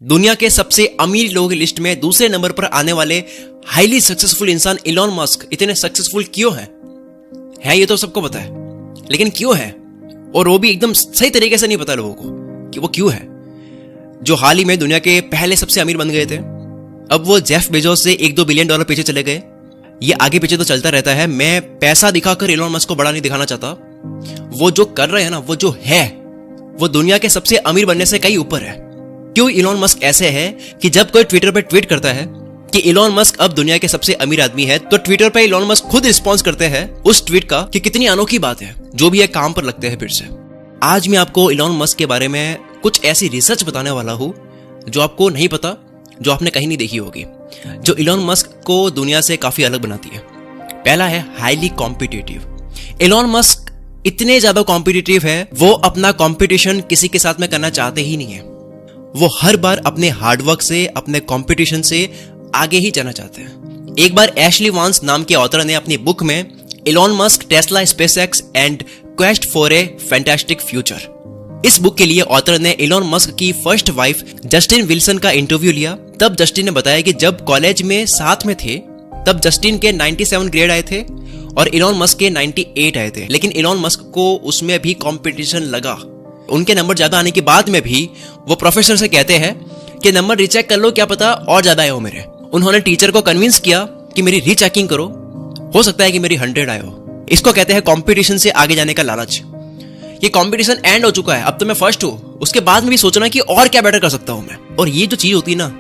दुनिया के सबसे अमीर लोगों की लिस्ट में दूसरे नंबर पर आने वाले हाईली सक्सेसफुल इंसान इलॉन मस्क इतने सक्सेसफुल क्यों हैं? है ये तो सबको पता है, लेकिन क्यों है? और वो भी एकदम सही तरीके से नहीं पता लोगों को कि वो क्यों है। जो हाल ही में दुनिया के पहले सबसे अमीर बन गए थे, अब वो जेफ बेजोस से $1-2 बिलियन पीछे चले गए। ये आगे पीछे तो चलता रहता है। मैं पैसा दिखाकर इलॉन मस्क को बड़ा नहीं दिखाना चाहता। वो जो कर रहे हैं ना, वो जो है, वो दुनिया के सबसे अमीर बनने से कहीं ऊपर है। क्यों इलॉन मस्क ऐसे है कि जब कोई ट्विटर पर ट्वीट करता है कि इलॉन मस्क अब दुनिया के सबसे अमीर आदमी है, तो ट्विटर पे इलॉन मस्क खुद रिस्पॉन्स करते हैं उस ट्वीट का कि कितनी अनोखी बात है, जो भी है काम पर लगते हैं फिर से। आज मैं आपको इलॉन मस्क के बारे में कुछ ऐसी रिसर्च बताने वाला हूं जो आपको नहीं पता, जो आपने कहीं नहीं देखी होगी, जो इलॉन मस्क को दुनिया से काफी अलग बनाती है। पहला है हाईली कॉम्पिटिटिव। इलॉन मस्क इतने ज्यादा कॉम्पिटिटिव है, वो अपना कॉम्पिटिशन किसी के साथ में करना चाहते ही नहीं है। वो हर बार अपने हार्डवर्क से, अपने कॉम्पिटिशन से आगे ही जाना चाहते हैं। एक बार एशली वांस नाम के ऑथर ने अपनी बुक में Elon Musk, Tesla, SpaceX and quest for a fantastic future, इस बुक के लिए ऑथर ने इलॉन मस्क की फर्स्ट वाइफ जस्टिन विल्सन का इंटरव्यू लिया। तब जस्टिन ने बताया कि जब कॉलेज में साथ में थे, तब जस्टिन के 97 ग्रेड आए थे और इलॉन मस्क के 98 आए थे, लेकिन इलॉन मस्क को उसमें भी कंपटीशन लगा। उनके नंबर ज्यादा आने के बाद में भी वो प्रोफेसर से कहते हैं कि नंबर रीचेक कर लो, क्या पता और ज्यादा आए हो मेरे। उन्होंने टीचर को कन्विंस किया कि मेरी रीचेकिंग करो, हो सकता है कि मेरी 100 आए हो। इसको कहते हैं कंपटीशन से आगे जाने का लालच। ये कंपटीशन एंड हो चुका है, अब तो मैं फर्स्ट हूं, उसके बाद में भी सोचना कि और क्या बेटर कर सकता हूं मैं। और ये जो चीज होती है ना,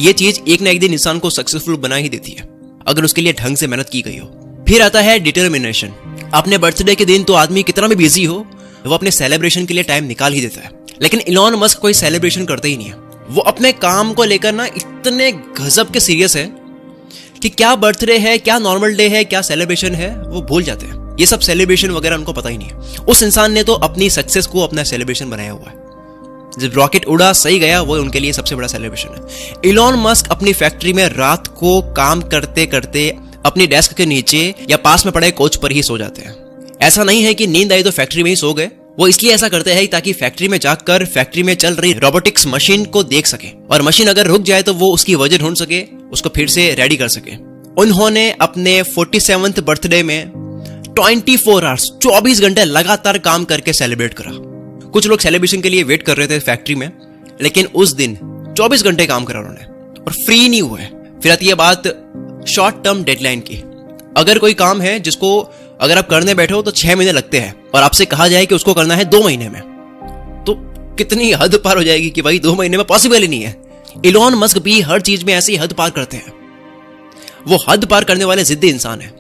ये चीज एक ना एक दिन इंसान को सक्सेसफुल बना ही देती है, अगर उसके लिए ढंग से मेहनत की गई हो। फिर आता है डिटर्मिनेशन। अपने बर्थडे के दिन तो आदमी कितना भी बिजी हो, वो अपने सेलिब्रेशन के लिए टाइम निकाल ही देता है। लेकिन इलॉन मस्क कोई सेलिब्रेशन करते ही नहीं है। वो अपने काम को लेकर ना इतने गजब के सीरियस है कि क्या बर्थडे है, क्या नॉर्मल डे है, क्या सेलिब्रेशन है, वो भूल जाते हैं। ये सब सेलिब्रेशन वगैरह उनको पता ही नहीं है। उस इंसान ने तो अपनी सक्सेस को अपना सेलिब्रेशन बनाया हुआ है। जब रॉकेट उड़ा, सही गया, वो उनके लिए सबसे बड़ा सेलिब्रेशन है। इलॉन मस्क अपनी फैक्ट्री में रात को काम करते करते अपनी डेस्क के नीचे या पास में पड़े कोच पर ही सो जाते हैं। ऐसा नहीं है कि नींद आई तो फैक्ट्री में ही सो गए। वो इसलिए ऐसा करते हैं ताकि फैक्ट्री में जाकर फैक्ट्री में चल रही रोबोटिक्स मशीन को देख सके, और मशीन अगर रुक जाए तो वो उसकी वजह ढूंढ सके, उसको फिर से रेडी कर सके। उन्होंने अपने 47th बर्थडे में 24 आवर्स 24 घंटे लगातार काम करके सेलिब्रेट करा। कुछ लोग सेलिब्रेशन के लिए वेट कर रहे थे फैक्ट्री में, लेकिन उस दिन 24 घंटे काम करा उन्होंने और फ्री नहीं हुए। फिर आती है बात शॉर्ट टर्म डेडलाइन की। अगर कोई काम है जिसको अगर आप करने बैठे हो तो 6 महीने लगते हैं, और आपसे कहा जाए कि उसको करना है 2 महीने में, तो कितनी हद पार हो जाएगी कि भाई 2 महीने में पॉसिबल ही नहीं है। इलॉन मस्क भी हर चीज में ऐसी हद पार करते हैं। वो हद पार करने वाले जिद्दी इंसान है।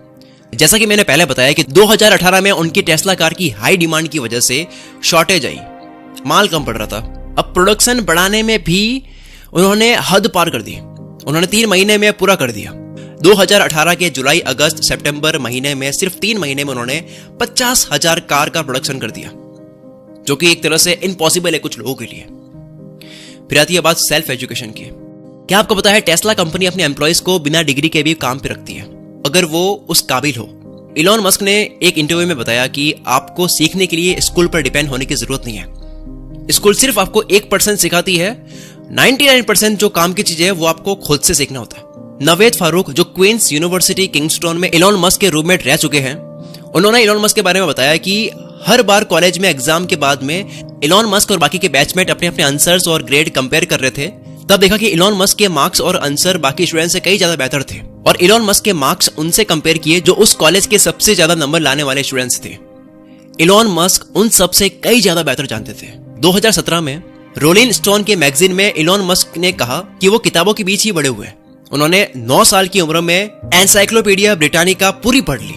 जैसा कि मैंने पहले बताया कि 2018 में उनकी टेस्ला कार की हाई डिमांड की वजह से शॉर्टेज आई, माल कम पड़ रहा था। अब प्रोडक्शन बढ़ाने में भी उन्होंने हद पार कर दी। उन्होंने 3 महीने में पूरा कर दिया। 2018 के जुलाई, अगस्त, सितंबर महीने में, सिर्फ 3 महीने में उन्होंने 50,000 कार का प्रोडक्शन कर दिया, जो कि एक तरह से इम्पॉसिबल है कुछ लोगों के लिए। फिर आती है बात सेल्फ एजुकेशन की। क्या आपको पता है टेस्ला कंपनी अपने एम्प्लॉइज को बिना डिग्री के भी काम पे रखती है, अगर वो उस काबिल हो। इलॉन मस्क ने एक इंटरव्यू में बताया कि आपको सीखने के लिए स्कूल पर डिपेंड होने की जरूरत नहीं है। स्कूल सिर्फ आपको 1% सिखाती है, 99% जो काम की चीजें है वो आपको खुद से सीखना होता है। नवेद फारूक, जो क्वींस यूनिवर्सिटी किंगस्टन में इलॉन मस्क के रूममेट रह चुके हैं, उन्होंने इलॉन मस्क के बारे में बताया कि हर बार कॉलेज में एग्जाम के बाद में इलॉन मस्क और बाकी के बैचमेट अपने अपने आंसर्स और ग्रेड कंपेयर कर रहे थे। तब देखा कि इलॉन मस्क के मार्क्स और आंसर बाकी स्टूडेंट्स से कई ज्यादा बेहतर थे, और इलॉन मस्क के मार्क्स उनसे कंपेयर किए जो उस कॉलेज के सबसे ज्यादा नंबर लाने वाले स्टूडेंट्स थे। इलॉन मस्क उन सबसे कई ज्यादा बेहतर जानते थे। 2017 में रोलिंग स्टोन के मैगजीन में इलॉन मस्क ने कहा कि वो किताबों के बीच ही बड़े हुए। उन्होंने 9 साल की उम्र में एनसाइक्लोपीडिया ब्रिटानिका पूरी पढ़ ली।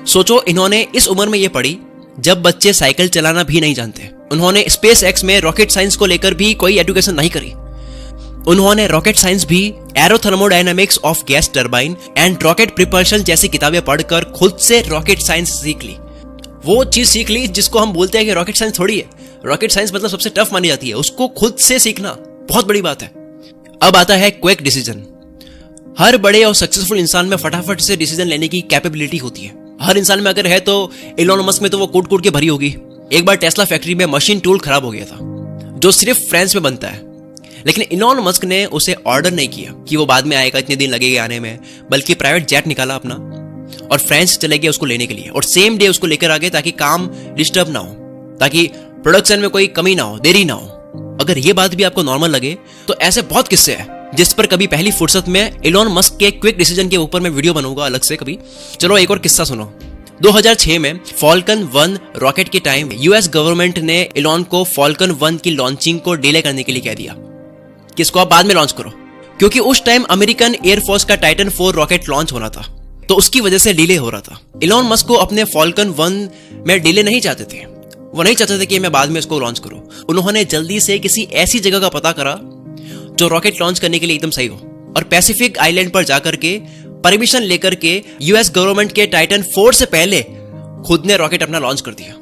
सोचो, इन्होंने इस उम्र में ये पढ़ी जब बच्चे साइकिल चलाना भी नहीं जानते। उन्होंने स्पेस एक्स में रॉकेट साइंस को लेकर भी कोई एजुकेशन नहीं करी। उन्होंने रॉकेट साइंस भी, aerothermodynamics of gas turbine and rocket propulsion जैसी किताबें पढ़कर खुद से रॉकेट साइंस सीख ली। वो चीज सीख ली जिसको हम बोलते हैं कि रॉकेट साइंस थोड़ी है। रॉकेट साइंस मतलब सबसे टफ मानी जाती है, उसको खुद से सीखना बहुत बड़ी बात है। अब आता है क्विक डिसीजन। हर बड़े और सक्सेसफुल इंसान में फटाफट से डिसीजन लेने की कैपेबिलिटी होती है। हर इंसान में अगर है तो इलॉन मस्क में तो वो कूट कूट के भरी होगी। एक बार टेस्ला फैक्ट्री में मशीन टूल खराब हो गया था, जो सिर्फ फ्रांस में बनता है, लेकिन इलॉन मस्क ने उसे ऑर्डर नहीं किया कि वो बाद में आएगा, इतने दिन लगेगा आने में, बल्कि प्राइवेट जेट निकाला अपना और फ्रांस चले गए उसको लेने के लिए, और सेम डे उसको लेकर आ गए ताकि काम डिस्टर्ब ना हो, ताकि प्रोडक्शन में कोई कमी ना हो, देरी ना हो। अगर ये बात भी आपको नॉर्मल लगे तो ऐसे बहुत किस्से हैं जिस पर कभी पहली फुर्सत में इलॉन मस्क के क्विक डिसीजन के ऊपर मैं वीडियो बनाऊंगा अलग से कभी। चलो एक और किस्सा सुनो। 2006 में फॉल्कन 1 रॉकेट के टाइम यूएस गवर्नमेंट ने इलॉन को फॉल्कन 1 की लॉन्चिंग को डिले करने के लिए कह दिया कि इसको आप बाद में लॉन्च करो, क्योंकि उस टाइम अमेरिकन एयरफोर्स का टाइटन 4 रॉकेट लॉन्च होना था, तो उसकी वजह से डिले हो रहा था। इलॉन मस्क को अपने फॉल्कन 1 में डिले नहीं चाहते थे, वो नहीं चाहते थे कि मैं बाद में इसको लॉन्च करूं। उन्होंने जल्दी से किसी ऐसी जगह का पता करा जो रॉकेट लॉन्च करने के लिए एकदम सही हो, और पैसिफिक आइलैंड पर जाकर के परमिशन लेकर के यूएस गवर्नमेंट के टाइटन 4 से पहले खुद ने रॉकेट अपना लॉन्च कर दिया।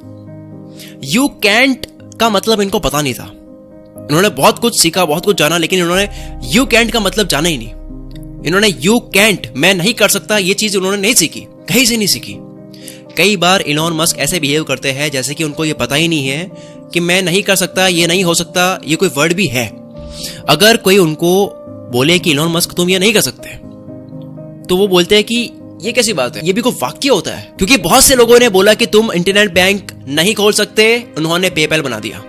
यू कैंट का मतलब इनको पता नहीं था। इन्होंने बहुत कुछ सीखा, बहुत कुछ जाना, लेकिन इन्होंने यू कैंट का मतलब जाना ही नहीं। इन्होंने यू कैंट, मैं नहीं कर सकता, ये चीज उन्होंने नहीं सीखी, कहीं से नहीं सीखी। कई बार इलॉन मस्क ऐसे बिहेव करते हैं जैसे कि उनको ये पता ही नहीं है कि मैं नहीं कर सकता, ये नहीं हो सकता, ये कोई वर्ड भी है। अगर कोई उनको बोले कि इलॉन मस्क तुम ये नहीं कर सकते, तो वो बोलते हैं कि ये कैसी बात है, ये भी कोई वाक्य होता है। क्योंकि बहुत से लोगों ने बोला कि तुम इंटरनेट बैंक नहीं खोल सकते, उन्होंने पेपैल बना दिया।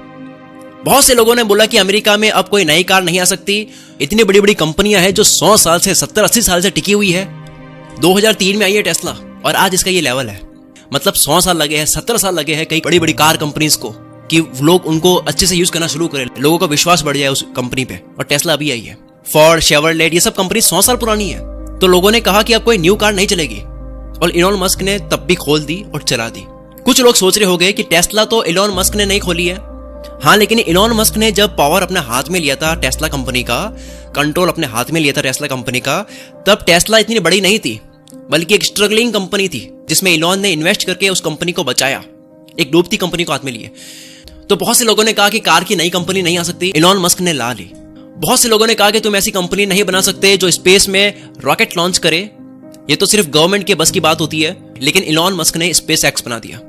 बहुत से लोगों ने बोला कि अमेरिका में अब कोई नई कार नहीं आ सकती। इतनी बड़ी बड़ी कंपनियां हैं जो 100 साल से 70-80 साल से टिकी हुई है। 2003 में आई है टेस्ला और आज इसका ये लेवल है। मतलब 100 साल लगे हैं, 70 साल लगे हैं कई बड़ी बड़ी कार कंपनीज को कि लोग उनको अच्छे से यूज करना शुरू करें, लोगों का विश्वास बढ़ जाए उस कंपनी पे। और टेस्ला अभी आई है। फोर्ड, शेवरलेट, ये सब कंपनी 100 साल पुरानी है। तो लोगों ने कहा कि अब कोई न्यू कार नहीं चलेगी, और इलॉन मस्क ने तब भी खोल दी और चला दी। कुछ लोग सोच रहे होंगे कि टेस्ला तो इलॉन मस्क ने नहीं खोली है। हाँ, लेकिन इलॉन मस्क ने जब पावर अपने हाथ में लिया था, टेस्ला कंपनी का कंट्रोल अपने हाथ में लिया था टेस्ला कंपनी का, तब टेस्ला इतनी बड़ी नहीं थी, बल्कि एक स्ट्रगलिंग कंपनी थी जिसमें इलॉन ने इन्वेस्ट करके उस कंपनी को बचाया, एक डूबती कंपनी को हाथ में लिए। तो बहुत से लोगों ने कहा कि कार की नई कंपनी नहीं आ सकती, इलॉन मस्क ने ला ली। बहुत से लोगों ने कहा कि तुम ऐसी कंपनी नहीं बना सकते जो स्पेस में रॉकेट लॉन्च करे, ये तो सिर्फ गवर्नमेंट के बस की बात होती है। लेकिन इलॉन मस्क ने स्पेस एक्स बना दिया।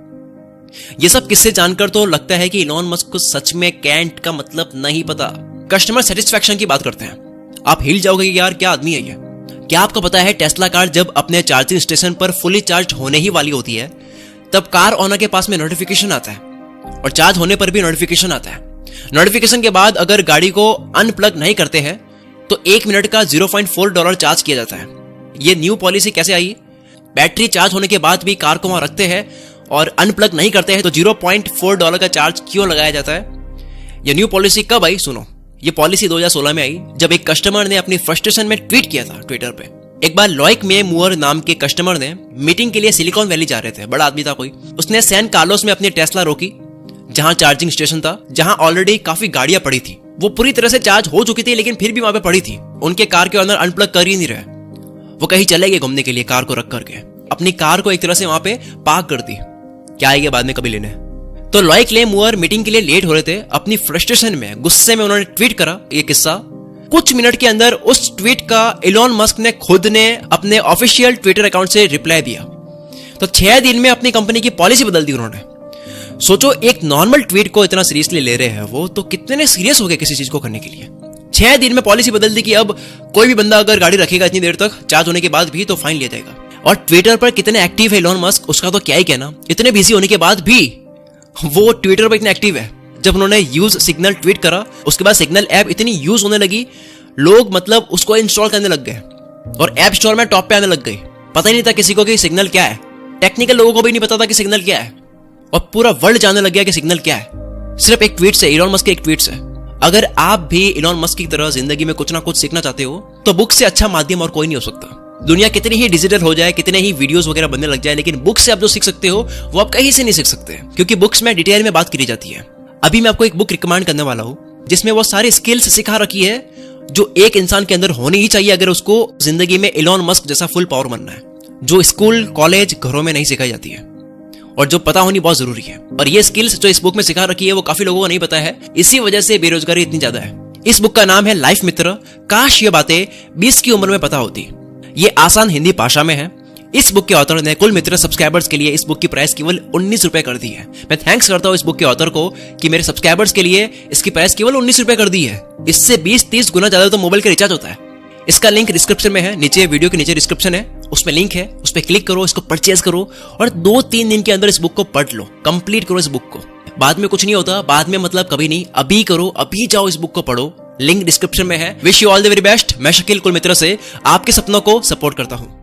ये सब किस्से जानकर तो लगता है कि इलॉन मस्क को सच में कैंट का मतलब नहीं पता। कस्टमर सेटिस्फैक्शन की बात करते हैं। आप हिल जाओगे कि यार क्या आदमी है ये। क्या आपको पता है टेस्ला कार जब अपने चार्जिंग स्टेशन पर फुली चार्ज होने ही वाली होती है, तब कार ओनर के पास में नोटिफिकेशन आता है, और चार्ज होने पर भी नोटिफिकेशन आता है। नोटिफिकेशन के बाद अगर गाड़ी को अनप्लग नहीं करते हैं तो 1 मिनट का $0.4 चार्ज किया जाता है। ये न्यू पॉलिसी कैसे आई? बैटरी चार्ज होने के बाद भी कार को वहां रखते हैं और अनप्लग नहीं करते हैं तो $0.4 का चार्ज क्यों लगाया जाता है? ये न्यू पॉलिसी कब आई? सुनो, ये पॉलिसी 2016 में आई जब एक कस्टमर ने अपनी फ्रस्ट्रेशन में ट्वीट किया था ट्विटर पे। एक बार लॉइक में मुअर नाम के कस्टमर ने मीटिंग के लिए सिलिकॉन वैली जा रहे थे, बड़ा आदमी था कोई। उसने सैन कार्लोस में अपनी टेस्ला रोकी, जहां चार्जिंग स्टेशन था, जहां ऑलरेडी काफी गाड़ियां पड़ी थी। वो पूरी तरह से चार्ज हो चुकी थी, लेकिन फिर भी वहां पे पड़ी थी। उनके कार के अंदर अनप्लग कर ही नहीं रहे। वो कहीं चले गए घूमने के लिए, कार को रख करके अपनी कार को एक तरह से वहां पे पार्क कर दी। क्या आएगा बाद में कभी लेने। तो लॉइक ले मुअर मीटिंग के लिए लेट हो रहे थे। अपनी फ्रस्ट्रेशन में, गुस्से में उन्होंने ट्वीट करा ये किस्सा। कुछ मिनट के अंदर उस ट्वीट का इलॉन मस्क ने खुद ने अपने ऑफिशियल ट्विटर अकाउंट से रिप्लाई दिया। तो 6 दिन में अपनी कंपनी की पॉलिसी बदल दी उन्होंने। सोचो, एक नॉर्मल ट्वीट को इतना सीरियसली ले रहे हैं वो, तो कितने सीरियस हो गए किसी चीज को करने के लिए। 6 दिन में पॉलिसी बदल दी कि अब कोई भी बंदा अगर गाड़ी रखेगा इतनी देर तक चार्ज होने के बाद भी तो फाइन लिया जाएगा। और ट्विटर पर कितने एक्टिव है इलॉन मस्क, उसका तो क्या ही कहना। इतने बिजी होने के बाद भी वो ट्विटर पर इतने एक्टिव है। जब उन्होंने यूज सिग्नल ट्वीट करा, उसके बाद सिग्नल ऐप इतनी यूज होने लगी, लोग मतलब उसको इंस्टॉल करने लग गए और ऐप स्टोर में टॉप पे आने लग गई। पता ही नहीं था किसी को कि सिग्नल क्या है। टेक्निकल लोगों को भी नहीं पता था कि सिग्नल क्या है, और पूरा वर्ल्ड जानने लग गया कि सिग्नल क्या है, सिर्फ एक ट्वीट से, इलॉन मस्क के एक ट्वीट से। अगर आप भी इलॉन मस्क की तरह जिंदगी में कुछ ना कुछ सीखना चाहते हो, तो बुक से अच्छा माध्यम और कोई नहीं हो सकता। दुनिया कितनी ही डिजिटल हो जाए, कितने ही वीडियोस वगैरह बनने लग जाए, लेकिन बुक से आप जो सीख सकते हो वो आप कहीं से नहीं सीख सकते, क्योंकि बुक्स में डिटेल में बात करी जाती है। अभी मैं आपको एक बुक रिकमेंड करने वाला हूं जिसमें वो सारी स्किल्स सिखा रखी है जो एक इंसान के अंदर होनी ही चाहिए अगर उसको जिंदगी में इलॉन मस्क जैसा फुल पावर बनना है, जो स्कूल कॉलेज घरों में नहीं सिखाई जाती है और जो पता होनी बहुत जरूरी है। और ये स्किल्स जो इस बुक में सिखा रखी है वो काफी लोगों को नहीं पता है, इसी वजह से बेरोजगारी इतनी ज्यादा है। इस बुक का नाम है लाइफ मित्र। काश ये बातें 20 की उम्र में पता होती। ये आसान हिंदी भाषा में है। इस बुक के ऑथर ने कुल मित्र सब्सक्राइबर्स के लिए इस बुक की प्राइस केवल 19 रुपए कर दी है। मैं थैंक्स करता हूँ इस बुक के ऑथर को कि मेरे सब्सक्राइबर्स के लिए इसकी प्राइस केवल 19 रुपए कर दी है। इससे 20-30 गुना ज्यादा तो मोबाइल का रिचार्ज होता है। इसका लिंक डिस्क्रिप्शन में है, नीचे वीडियो के नीचे डिस्क्रिप्शन है, उसमें लिंक है, उस पर क्लिक करो, इसको परचेज करो और 2-3 दिन के अंदर इस बुक को पढ़ लो, कंप्लीट करो इस बुक को। बाद में कुछ नहीं होता, बाद में मतलब कभी नहीं, अभी करो, अभी जाओ इस बुक को पढ़ो। लिंक डिस्क्रिप्शन में है। Wish you all the very best. मैं शकील कुल मित्र से आपके सपनों को सपोर्ट करता हूं।